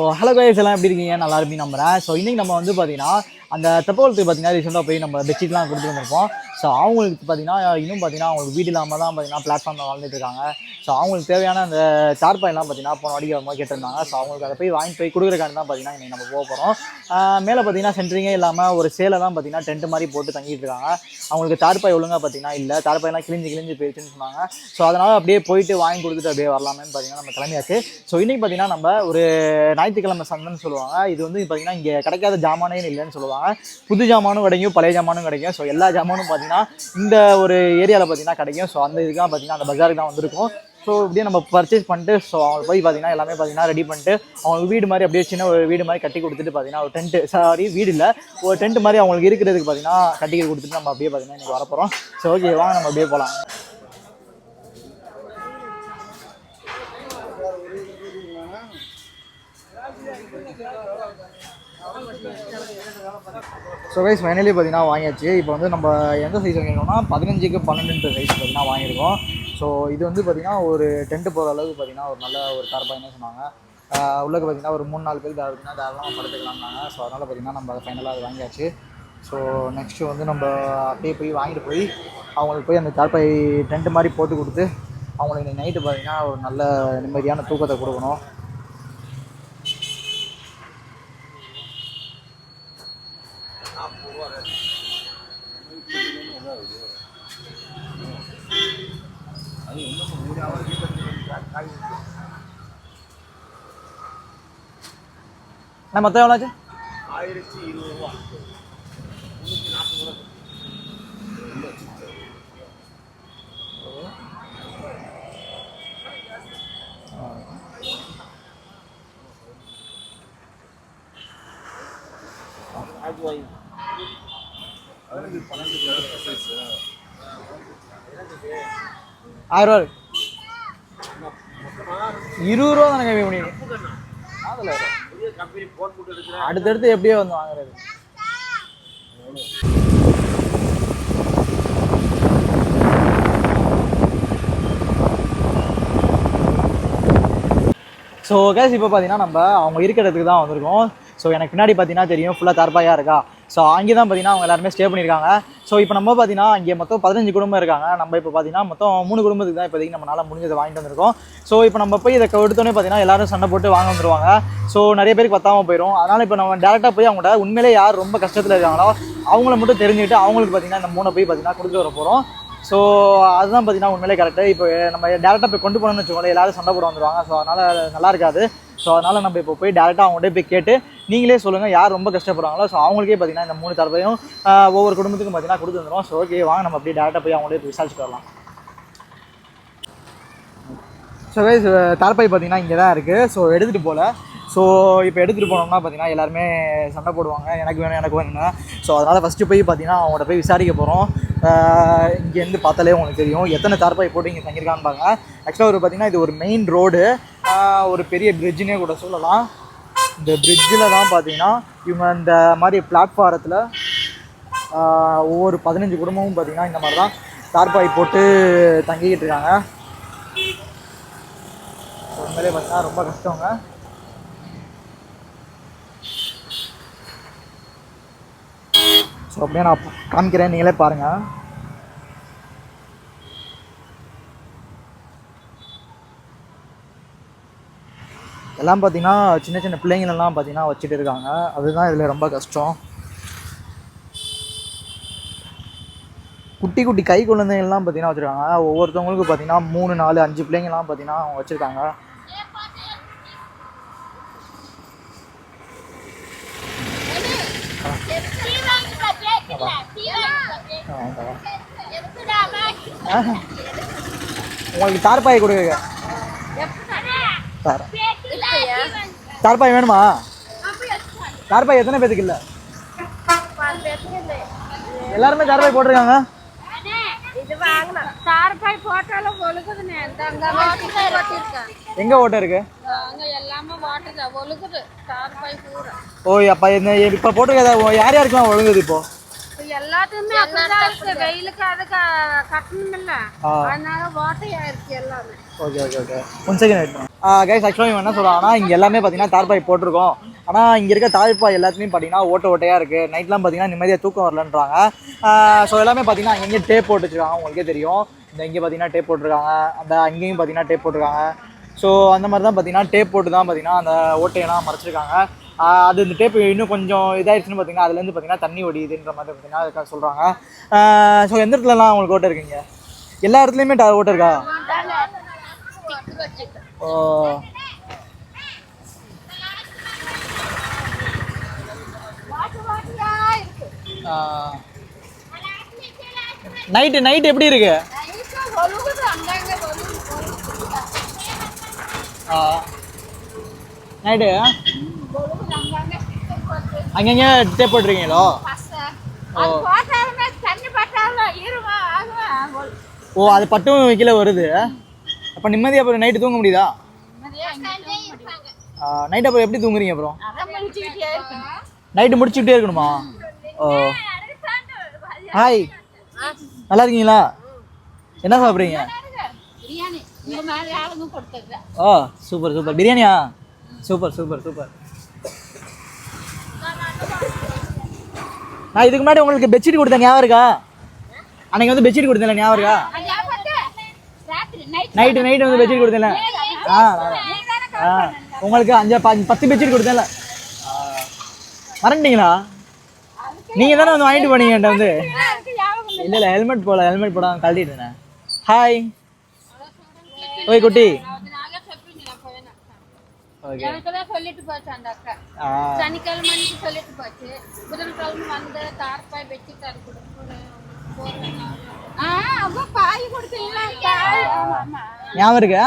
Hello guys, எல்லாம் எப்படி இருக்கீங்க? நல்லா இருப்பீங்க நம்புறேன். ஸோ இன்றைக்கி நம்ம வந்து பார்த்தீங்கன்னா அந்த தெப்பக்குளத்துக்கு பார்த்தீங்கன்னா ரீசெண்டாக போய் நம்ம பெட்ஷீட்லாம் கொடுத்துட்டு வந்திருப்போம். ஸோ அவங்களுக்கு பார்த்தீங்கன்னா இன்னும் பார்த்தீங்கன்னா அவங்களுக்கு வீடு இல்லாமல் தான் பார்த்தீங்கன்னா பிளாட்ஃபார்மில் வாழ்ந்துட்டு இருக்காங்க. ஸோ அவங்களுக்கு தேவையான அந்த சார்பாயெல்லாம் பார்த்தீங்கன்னா போன வாடிக்கை வரும்போது கேட்டிருந்தாங்க. ஸோ அவங்களுக்கு அதை போய் வாங்கி போய் கொடுக்குறக்காண்டி தான் பார்த்தீங்கன்னா இன்றைக்கி நம்ம போக போகிறோம். மேலே பார்த்தீங்கன்னா சென்ட்ரிங்கே இல்லாமல் ஒரு சேலை தான் பார்த்தீங்கன்னா டென்ட் மாதிரி போட்டு தங்கிட்டு இருக்காங்க. அவங்களுக்கு தார்பாய் ஒழுங்காக பார்த்தீங்கன்னா இல்லை, தார்பாயெல்லாம் கிழிஞ்சு போயிடுச்சுன்னு சொன்னாங்க. ஸோ அதனால் அப்படியே போயிட்டு வாங்கி கொடுத்துட்டு அப்படியே வரலாமேன்னு பார்த்தீங்கன்னா நம்ம கிளம்பியாச்சு. ஸோ இன்றைக்கி பார்த்தீங்கன்னா நம்ம ஒரு ஞாயிற்றுக்கிழமை சந்தைன்னு சொல்லுவாங்க. இது வந்து பார்த்தீங்கன்னா இங்கே கிடைக்காத ஜாமானே இல்லைன்னு சொல்லுவாங்க. புது ஜாமானும் கிடைக்கும், பழைய ஜாமானும் கிடைக்கும். ஸோ எல்லா ஜாமானும் பார்த்தீங்கன்னா இந்த ஒரு ஏரியாவில் பார்த்தீங்கன்னா கிடைக்கும். ஸோ அந்த இதுக்காக பார்த்தீங்கன்னா அந்த பஜாருக்கு தான் வந்திருக்கும். ஸோ இப்படியே நம்ம பர்ச்சேஸ் பண்ணிட்டு ஸோ அவங்க போய் பார்த்தீங்கன்னா எல்லாமே பார்த்தீங்கன்னா ரெடி பண்ணிட்டு அவங்களுக்கு வீடு மாதிரி அப்படியே சின்ன ஒரு வீடு மாதிரி கட்டி கொடுத்துட்டு பார்த்தீங்கன்னா ஒரு டென்ட்டு வீடு இல்லை, ஒரு டென்ட் மாதிரி அவங்களுக்கு இருக்கிறதுக்கு பார்த்தீங்கன்னா கட்டி கொடுத்துட்டு நம்ம அப்படியே பார்த்தீங்கன்னா இன்றைக்கி வரப்போகிறோம். ஸோ ஓகே, வாங்க நம்ம அப்படியே போகலாம். ஸோ கைஸ் ஃபைனலி பார்த்தீங்கன்னா வாங்கியாச்சு. இப்போ வந்து நம்ம எந்த சைஸ் வாங்கியிருக்கோம்னா 15க்கு 12 சைஸ் பார்த்தீங்கன்னா வாங்கியிருக்கோம். ஸோ இது வந்து பார்த்திங்கன்னா ஒரு டென்ட்டு போகிற அளவுக்கு பார்த்திங்கன்னா ஒரு நல்ல ஒரு தார்பாய்னு சொன்னாங்க. உள்ளக்கு பார்த்திங்கன்னா ஒரு 3-4 பேர் தாராளமாக படுத்துக்கலாம்னாங்க. ஸோ அதனால் பார்த்திங்கன்னா நம்ம அதை ஃபைனலாக அது வாங்கியாச்சு. ஸோ நெக்ஸ்ட்டு வந்து நம்ம அப்படியே போய் வாங்கிட்டு போய் அவங்களுக்கு போய் அந்த தார்பாய் டென்ட்டு மாதிரி போட்டு கொடுத்து அவங்களுக்கு இன்றைக்கி நைட்டு பார்த்திங்கன்னா ஒரு நல்ல நிம்மதியான தூக்கத்தை கொடுக்கணும். நான் மொத்தம் எவ்வளோ ஆச்சு? 1020 ரூபா. 340 ரூபா. ₹1000 ₹20 தானே கம்மி பண்ணிங்க. அதில் அடுத்தடுத்து எப்படியோ வந்து வாங்குறது. ஸோ கேஸ் இப்போ பார்த்தீங்கன்னா நம்ம அவங்க இருக்கிற இடத்துக்கு தான் வந்திருக்கோம். ஸோ எனக்கு பின்னாடி பார்த்தீங்கன்னா தெரியும் ஃபுல்லாக தார்பாயாக இருக்கா. ஸோ அங்கே தான் பார்த்தீங்கன்னா அவங்க எல்லாருமே ஸ்டே பண்ணியிருக்காங்க. ஸோ இப்போ நம்ம பார்த்தீங்கன்னா இங்கே மொத்தம் 15 குடும்பம் இருக்காங்க. நம்ம இப்போ பார்த்தீங்கன்னா மொத்தம் 3 குடும்பத்துக்கு தான் இப்போதைக்கு நம்மளால் முடிஞ்சதை வாங்கிட்டு வந்திருக்கோம். ஸோ இப்போ நம்ம போய் இதை எடுத்தோன்னே பார்த்தீங்கன்னா எல்லாரும் சண்டை போட்டு வாங்க வந்துருவாங்க. ஸோ நிறைய பேருக்கு பத்தாமல் போயிடும். அதனால் இப்போ நம்ம டேரெக்டாக போய் அவங்கள்ட்ட உண்மையிலே யார் ரொம்ப கஷ்டத்தில் இருக்காங்களோ அவங்கள மட்டும் தெரிஞ்சுக்கிட்டு அவங்களுக்கு பார்த்தீங்கன்னா இந்த 3 போய் பார்த்தீங்கன்னா கொடுத்துட்டு வர போகிறோம். ஸோ அதுதான் பார்த்தீங்கன்னா உண்மையிலே கரெக்டு. இப்போ நம்ம டேரெக்டாக போய் கொண்டு போகணும்னு வச்சுக்கோங்களேன், எல்லாரும் சண்டை போட வந்துடுவாங்க. ஸோ அதனால் நல்லா இருக்காது. ஸோ அதனால் நம்ம இப்போ போய் டேரெக்டாக அவங்கள்ட்ட போய் கேட்டு நீங்களே சொல்லுங்கள் யார் ரொம்ப கஷ்டப்படுறாங்களோ ஸோ அவங்களுக்கே பார்த்தீங்கன்னா இந்த 3 தரப்பையும் ஒவ்வொரு குடும்பத்துக்கும் பார்த்தீங்கன்னா கொடுத்து வந்துடும். ஸோ ஓகே, வாங்க நம்ம அப்படியே டேரெக்டாக போய் அவங்களே போய் விசாரிச்சுட்டு வரலாம். ஸோ கைஸ் தார்பாய் பார்த்தீங்கன்னா இங்கே தான் இருக்குது. ஸோ எடுத்துகிட்டு போகல. ஸோ இப்போ எடுத்துகிட்டு போனோம்னா பார்த்தீங்கன்னா எல்லாருமே சண்டை போடுவாங்க, எனக்கு வேணும்னு. ஸோ அதனால் ஃபஸ்ட்டு போய் பார்த்தீங்கன்னா அவங்கள்ட்ட போய் விசாரிக்க போகிறோம். இங்கேருந்து பார்த்தாலே உங்களுக்கு தெரியும் எத்தனை தார்பாய் போட்டு இங்கே தங்கியிருக்கான்னு பாருங்க. ஆக்சுவலாக ஒரு பார்த்தீங்கன்னா இது ஒரு மெயின் ரோடு, ஒரு பெரிய பிரிட்ஜுன்னே கூட சொல்லலாம். இந்த பிரிட்ஜில் தான் பார்த்தீங்கன்னா இவங்க இந்த மாதிரி பிளாட்ஃபாரத்தில் ஒவ்வொரு 15 குடும்பமும் பார்த்தீங்கன்னா இந்த மாதிரி தான் தார்பாய் போட்டு தங்கிக்கிட்டு இருக்காங்க. உண்மையிலே பார்த்தீங்கன்னா ரொம்ப கஷ்டங்க. ஸோ அப்படியே நான் காமிக்கிறேன், நீங்களே பாருங்கள். எல்லாம் பார்த்தீங்கன்னா சின்ன சின்ன பிள்ளைங்களெல்லாம் பார்த்தீங்கன்னா வச்சுட்டு இருக்காங்க. அதுதான் இதில் ரொம்ப கஷ்டம். குட்டி குட்டி கை குழந்தைங்கள்லாம் பார்த்தீங்கன்னா வச்சுருக்காங்க. ஒவ்வொருத்தவங்களுக்கும் பார்த்தீங்கன்னா 3, 4, 5 பிள்ளைங்கள்லாம் பார்த்தீங்கன்னா அவங்க வச்சுருக்காங்க. உங்களுக்கு தார்பாய் கொடுங்க. தார்பாய் வேணுமா? தார்பாய் எத்தனை பேத்துக்கு இல்லை? எல்லாருமே தார்பாய் போட்டிருக்காங்க. எங்க ஓட்டை இருக்கு? ஓ அப்ப இப்ப போட்டிருக்க யார் யாருக்கெல்லாம் ஒழுங்குது? இப்போ எல்லாத்துக்குமே வெயிலுக்கு அதுக்கு கட்டணும் இல்ல, அதனால வாட்டையா இருக்கு எல்லாமே. Okay okay okay, 1 second wait பண்ணுங்க. கைஸ் ஆக்சுவலாக இவன் என்ன சொல்கிறாங்கன்னா இங்கே எல்லாமே பார்த்தீங்கன்னா தார்பாய் போட்டிருக்கோம். ஆனால் இங்கே இருக்க தார்பாய் எல்லாத்துலேயும் பார்த்தீங்கன்னா ஓட்டையாக இருக்குது. நைட்லாம் பார்த்தீங்கன்னா நிம்மதியாக தூக்கம் வரலன்றாங்க. ஸோ எல்லாமே பார்த்தீங்கன்னா அங்கேயும் டேப் போட்டு வச்சுருக்காங்க. உங்களுக்கே தெரியும், இந்த இங்கே பார்த்தீங்கன்னா டேப் போட்டிருக்காங்க, அந்த அங்கேயும் பார்த்தீங்கன்னா டேப் போட்டிருக்காங்க. ஸோ அந்த மாதிரி தான் பார்த்தீங்கன்னா டேப் போட்டு தான் பார்த்தீங்கன்னா அந்த ஓட்டையெல்லாம் மறைச்சிருக்காங்க. அது இந்த டேப்பு இன்னும் கொஞ்சம் இதாகிடுச்சுன்னு பார்த்தீங்கன்னா அதுலேருந்து பார்த்தீங்கன்னா தண்ணி ஒடியுதுன்ற மாதிரி பார்த்தீங்கன்னா அதுக்காக சொல்கிறாங்க. ஸோ எந்த இடத்துலலாம் உங்களுக்கு ஓட்டை இருக்குங்க? எல்லா இடத்துலையுமே ஓட்டை இருக்கா? ஓ நைட்டு எப்படி இருக்கு? நைட்டு அங்கங்க டேப் போட்டுருக்கீங்களோ? ஓ அது பட்டும் கீழே வருது. அப்போ நிம்மதியாக அப்புறம் நைட்டு தூங்க முடியுதா? நைட் அப்புறம் எப்படி தூங்குறீங்க? அப்புறம் நைட்டு முடிச்சுக்கிட்டே இருக்கணுமா? ஓ ஹாய், நல்லா இருக்கீங்களா? என்ன சாப்பிட்றீங்க? ஓ சூப்பர் சூப்பர். பிரியாணியா? Super super super. நான் இதுக்கு முன்னாடி உங்களுக்கு பெட்ஷீட் கொடுத்தேன், ஞாபகம் இருக்கா? அன்னைக்கு வந்து பெட்ஷீட் கொடுத்தேன், ஞாபகம் இருக்கா? நைட்டு வந்து பெட்ஷீட் கொடுத்தேன்ல. உங்களுக்கு 10 பெட்ஷீட் கொடுத்தேன்ல, மறந்துட்டீங்களா? நீங்கள் தானே வந்து வாங்கிட்டு போனீங்க என்கிட்ட வந்து. இல்லை ஹெல்மெட் போடாமல் கழட்டிட்டேன். ஹாய் ஓய் குட்டி. சொல்லிட்டு போச்சு அந்த அக்கா. சனிக்கிழமை சொல்லிட்டு போச்சு. புதன்கிழமை வந்து தார்பாய் பெட்ஷீட் ஞாபகம் இருக்கா?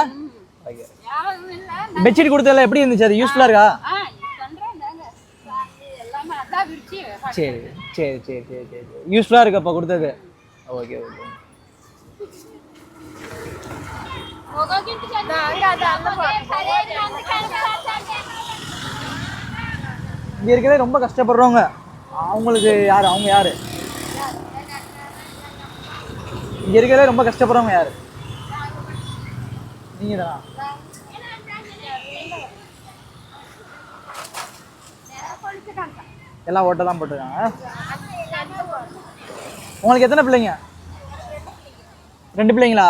பெட்ஷீட் கொடுத்ததுல எப்படி இருந்துச்சு? அது யூஸ்ஃபுல்லாக இருக்கா? சரி சரி சரி சரி சரி யூஸ்ஃபுல்லாக இருக்கு அப்போ கொடுத்தது. Okay okay. இங்கே இருக்கிறதே ரொம்ப கஷ்டப்படுறவங்க அவங்களுக்கு யார்? அவங்க யார்? இங்கே இருக்கிறதே ரொம்ப கஷ்டப்படுறவங்க யார்? நீங்கள் தானா? எல்லாம் ஓட்டை தான் போட்டுருக்காங்க. உங்களுக்கு எத்தனை பிள்ளைங்க? 2 பிள்ளைங்களா?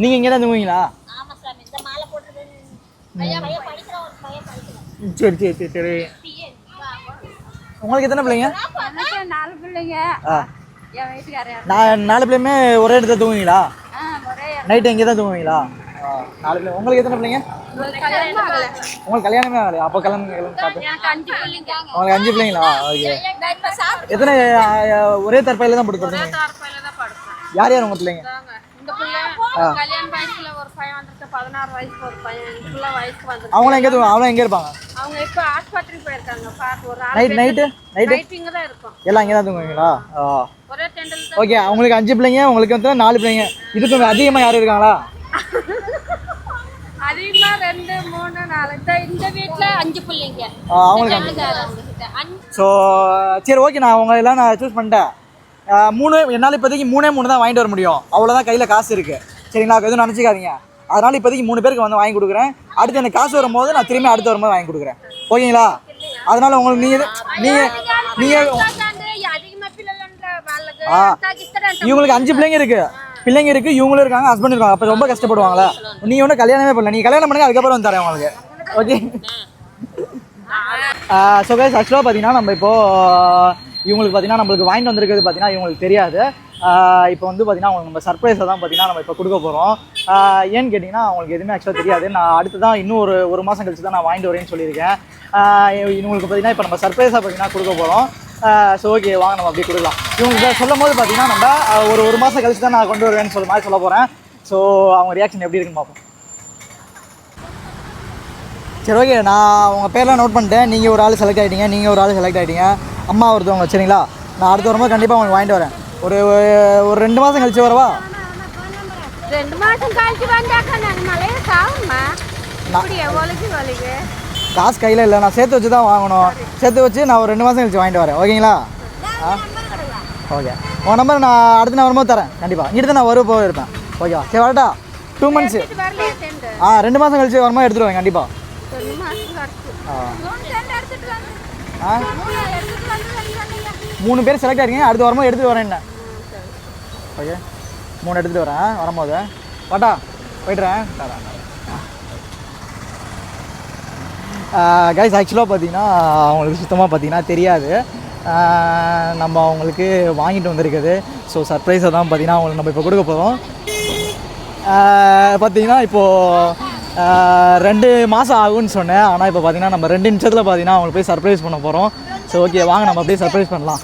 நீங்கள் இங்கே தான் தூங்குவீங்களா? சரி சரி சரி சரி. உங்களுக்கு எத்தனை பிள்ளைங்க? 4 பிள்ளைங்க. நான் 4 பிள்ளையுமே ஒரே இடத்துல தூங்குவீங்களா? நைட்டு எங்கே தான் தூங்குவீங்களா? 4 பிள்ளை. உங்களுக்கு எத்தனை பிள்ளைங்க? உங்களுக்கு கல்யாணமே ஆகலையா? அப்போ கல்யாணம் பார்த்து உங்களுக்கு 5 பிள்ளைங்களா? ஓகே. எத்தனை ஒரே தற்பாயில் தான் போட்டு கொடுத்தீங்க? யார் யார் உங்கள் பிள்ளைங்க? கல்யாண வயசுல ஒரு பையன் வந்துட்டு 16 வயசு ஒரு பையன் இப்ப வயசுக்கு வந்து. அவங்கள எங்க தூங்க? அவங்கள எங்க இருப்பாங்க? அவங்க இப்ப ஆஸ்பத்திரி போயிருக்காங்க. பாத்து ஒரு நைட் இங்க தான் இருக்கும். எல்லாம் இங்க தான் தூங்குவீங்களா? ஒரே டெண்டல். ஓகே. உங்களுக்கு 5 பிள்ளைங்க, உங்களுக்கு வந்து 4 பிள்ளைங்க. இதுக்கு அதிகமா யாரும் இருக்காங்களா? அதிகமா 2 3 4 இந்த வீட்ல 5 பிள்ளைங்க. அவங்களுக்கு சோ சரி ஓகே. நான் அவங்க எல்லாம் நான் சூஸ் பண்ணிட்டேன். 3 என்னால் இப்போதைக்கு 3 தான் வாங்கிட்டு வர முடியும். அவ்வளோதான் கையில் காசு இருக்குது. சரிங்களா? எதுவும் நினச்சிக்காதீங்க. அதனால் இப்போதைக்கு 3 பேருக்கு வந்து வாங்கி கொடுக்குறேன். அடுத்து எனக்கு காசு வரும்போது நான் திரும்பி அடுத்து வரும்போது வாங்கி கொடுக்குறேன். ஓகேங்களா? அதனால் உங்களுக்கு நீங்கள் இவங்களுக்கு 5 பிள்ளைங்க இருக்குது, இவங்களும் இருக்காங்க, ஹஸ்பண்ட் இருக்காங்க. அப்போ ரொம்ப கஷ்டப்படுவாங்களா? நீ ஒன்றும் கல்யாணமே பண்ணல. நீங்கள் கல்யாணம் பண்ணுங்க, அதுக்கப்புறம் வந்து தரேன் உங்களுக்கு. ஓகே. ஸோ கைஸ் ஆக்சுவலாக பார்த்தீங்கன்னா நம்ம இப்போது இவங்களுக்கு பார்த்தீங்கன்னா நம்மளுக்கு வாங்கிட்டு வந்திருக்கிறது பார்த்தீங்கன்னா இவங்களுக்கு தெரியாது. இப்போ வந்து பார்த்தீங்கன்னா அவங்களுக்கு நம்ம சர்ப்ரைஸை தான் பார்த்தீங்கன்னா நம்ம இப்போ கொடுக்க போகிறோம். ஏன்னு கேட்டிங்கன்னா அவங்களுக்கு எதுவுமே ஆக்சுவலாக தெரியாது. நான் அடுத்து தான் இன்னும் ஒரு மாதம் கழிச்சு தான் நான் வாங்கிட்டு வரேன்னு சொல்லியிருக்கேன். இவங்களுக்கு பார்த்தீங்கன்னா இப்போ நம்ம சர்ப்ரைஸாக பார்த்தீங்கன்னா கொடுக்க போகிறோம். ஸோ ஓகே வாங்க நம்ம அப்படியே கொடுக்கலாம். இவங்களுக்கு சொல்லும் போது பார்த்தீங்கன்னா நம்ம ஒரு மாதம் கழிச்சு தான் நான் கொண்டு வருவேன்னு சொல்ல மாதிரி சொல்ல போகிறேன். ஸோ அவங்க ரியாக்ஷன் எப்படி இருக்குன்னு பார்ப்போம். சரி ஓகே. நான் உங்கள் பேர்லாம் நோட் பண்ணிட்டேன். நீங்கள் ஒரு ஆள் செலக்ட் ஆகிட்டீங்க, நீங்கள் ஒரு ஆள் செலக்ட் ஆகிட்டீங்க, அம்மா ஒருத்தவங்க. சரிங்களா? நான் அடுத்து வரும்போது கண்டிப்பாக உங்களுக்கு வாங்கிட்டு வரேன். ஒரு 2 மாதம் கழிச்சு வரவா? 2 மாதம் கழிச்சு வந்தாக்கா நான் மலையை சாகுமா? காசு கையில் இல்லை, நான் சேர்த்து வச்சு தான் வாங்கணும். சேர்த்து வச்சு நான் ஒரு 2 மாதம் கழிச்சு வாங்கிட்டு வரேன். ஓகேங்களா? ஓகே. உன் நம்பர் நான் அடுத்து நான் வரும்போது தரேன் கண்டிப்பாக. இங்கிட்டு தான் நான் போக இருப்பேன். ஓகேவா? சரி வரட்டா? 2 months. எடுத்துட்டு வரலையா செண்டு? 2 மாதம் கழிச்சு வருமா எடுத்துருவேன் கண்டிப்பாக. 2 மாசத்துக்கு அடுத்து. 3 செண்டு எடுத்துட்டு வந்து. 3 எடுத்துட்டு வந்து சொன்னீங்க. 3 பேர் செலக்ட் ஆகிருக்கீங்க, அடுத்து வரும்போது எடுத்துகிட்டு வரேன் என்ன. சரி. ஓகே 3 எடுத்துகிட்டு வரேன் வரும்போது. பாட்டா போய்ட்டுறேன். கைஸ் ஆக்சுவலாக பார்த்தீங்கன்னா அவங்களுக்கு சுத்தமாக பார்த்தீங்கன்னா தெரியாது நம்ம அவங்களுக்கு வாங்கிட்டு வந்திருக்குது. ஸோ சர்ப்ரைஸை தான் பார்த்தீங்கன்னா அவங்களுக்கு நம்ம இப்போ கொடுக்க போகிறோம். பார்த்தீங்கன்னா இப்போது 2 மாதம் ஆகும்னு சொன்னேன். ஆனால் இப்போ பார்த்தீங்கன்னா நம்ம 2 நிமிஷத்தில் பார்த்தீங்கன்னா அவங்களுக்கு போய் சர்ப்ரைஸ் பண்ண போகிறோம். ஸோ ஓகே வாங்க நம்ம அப்படியே சர்ப்ரைஸ் பண்ணலாம்.